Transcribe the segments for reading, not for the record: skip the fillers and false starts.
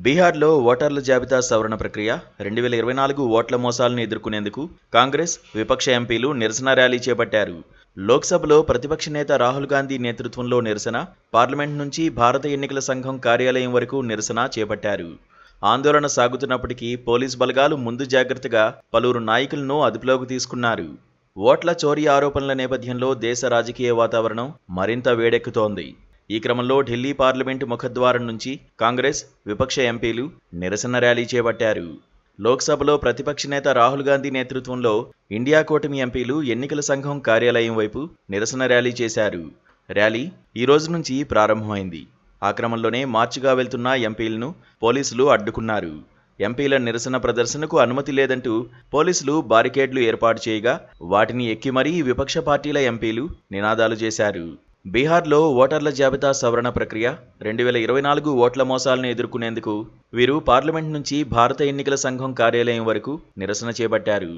బీహార్లో ఓటర్ల జాబితా సవరణ ప్రక్రియ 2024 ఓట్ల మోసాలను ఎదుర్కొనేందుకు కాంగ్రెస్ విపక్ష ఎంపీలు నిరసన ర్యాలీ చేపట్టారు. లోక్సభలో ప్రతిపక్ష నేత రాహుల్ గాంధీ నేతృత్వంలో నిరసన, పార్లమెంట్ నుంచి భారత ఎన్నికల సంఘం కార్యాలయం వరకు నిరసన చేపట్టారు. ఆందోళన సాగుతున్నప్పటికీ పోలీస్ బలగాలు ముందు జాగ్రత్తగా పలువురు నాయకులను అదుపులోకి తీసుకున్నారు. ఓట్ల చోరీ ఆరోపణల నేపథ్యంలో దేశ రాజకీయ వాతావరణం మరింత వేడెక్కుతోంది. ఈ క్రమంలో ఢిల్లీ పార్లమెంటు ముఖద్వారం నుంచి కాంగ్రెస్ విపక్ష ఎంపీలు నిరసన ర్యాలీ చేపట్టారు. లోక్సభలో ప్రతిపక్ష నేత రాహుల్ గాంధీ నేతృత్వంలో ఇండియా కూటమి ఎంపీలు ఎన్నికల సంఘం కార్యాలయం వైపు నిరసన ర్యాలీ చేశారు. ర్యాలీ ఈ రోజు నుంచి ప్రారంభమైంది. ఆ క్రమంలోనే మార్చిగా వెళ్తున్న ఎంపీలను పోలీసులు అడ్డుకున్నారు. ఎంపీల నిరసన ప్రదర్శనకు అనుమతి లేదంటూ పోలీసులు బారికేడ్లు ఏర్పాటు చేయగా వాటిని ఎక్కి మరీ విపక్ష పార్టీల ఎంపీలు నినాదాలు చేశారు. బీహార్లో ఓటర్ల జాబితా సవరణ ప్రక్రియ 2024 ఓట్ల మోసాలను ఎదుర్కొనేందుకు వీరు పార్లమెంట్ నుంచి భారత ఎన్నికల సంఘం కార్యాలయం వరకు నిరసన చేపట్టారు.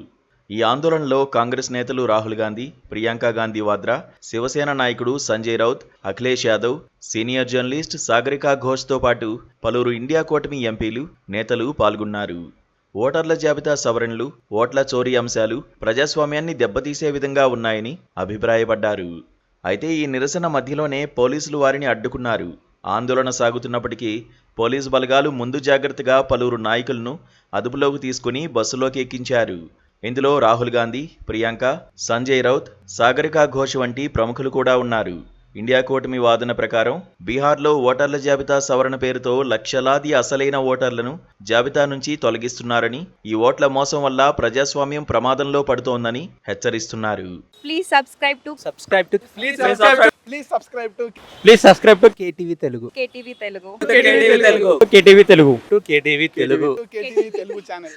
ఈ ఆందోళనలో కాంగ్రెస్ నేతలు రాహుల్ గాంధీ, ప్రియాంక గాంధీ వాద్రా, శివసేన నాయకుడు సంజయ్ రౌత్, అఖిలేష్ యాదవ్, సీనియర్ జర్నలిస్ట్ సాగరికా ఘోష్తో పాటు పలువురు ఇండియా కూటమి ఎంపీలు, నేతలు పాల్గొన్నారు. ఓటర్ల జాబితా సవరణలు, ఓట్ల చోరీ అంశాలు ప్రజాస్వామ్యాన్ని దెబ్బతీసే విధంగా ఉన్నాయని అభిప్రాయపడ్డారు. అయితే ఈ నిరసన మధ్యలోనే పోలీసులు వారిని అడ్డుకున్నారు. ఆందోళన సాగుతున్నప్పటికీ పోలీసు బలగాలు ముందు జాగ్రత్తగా పలువురు నాయకులను అదుపులోకి తీసుకుని బస్సులోకి ఎక్కించారు. ఇందులో రాహుల్ గాంధీ, ప్రియాంక, సంజయ్ రౌత్, సాగరికా ఘోష్ వంటి ప్రముఖులు కూడా ఉన్నారు. ఇండియా కూటమి వాదన ప్రకారం బీహార్లో ఓటర్ల జాబితా సవరణ పేరుతో లక్షలాది అసలైన ఓటర్లను జాబితా నుంచి తొలగిస్తున్నారని, ఈ ఓట్ల మోసం వల్ల ప్రజాస్వామ్యం ప్రమాదంలో పడుతోందని హెచ్చరిస్తున్నారు. Please subscribe to KTV Telugu. KTV Telugu. KTV Telugu channel.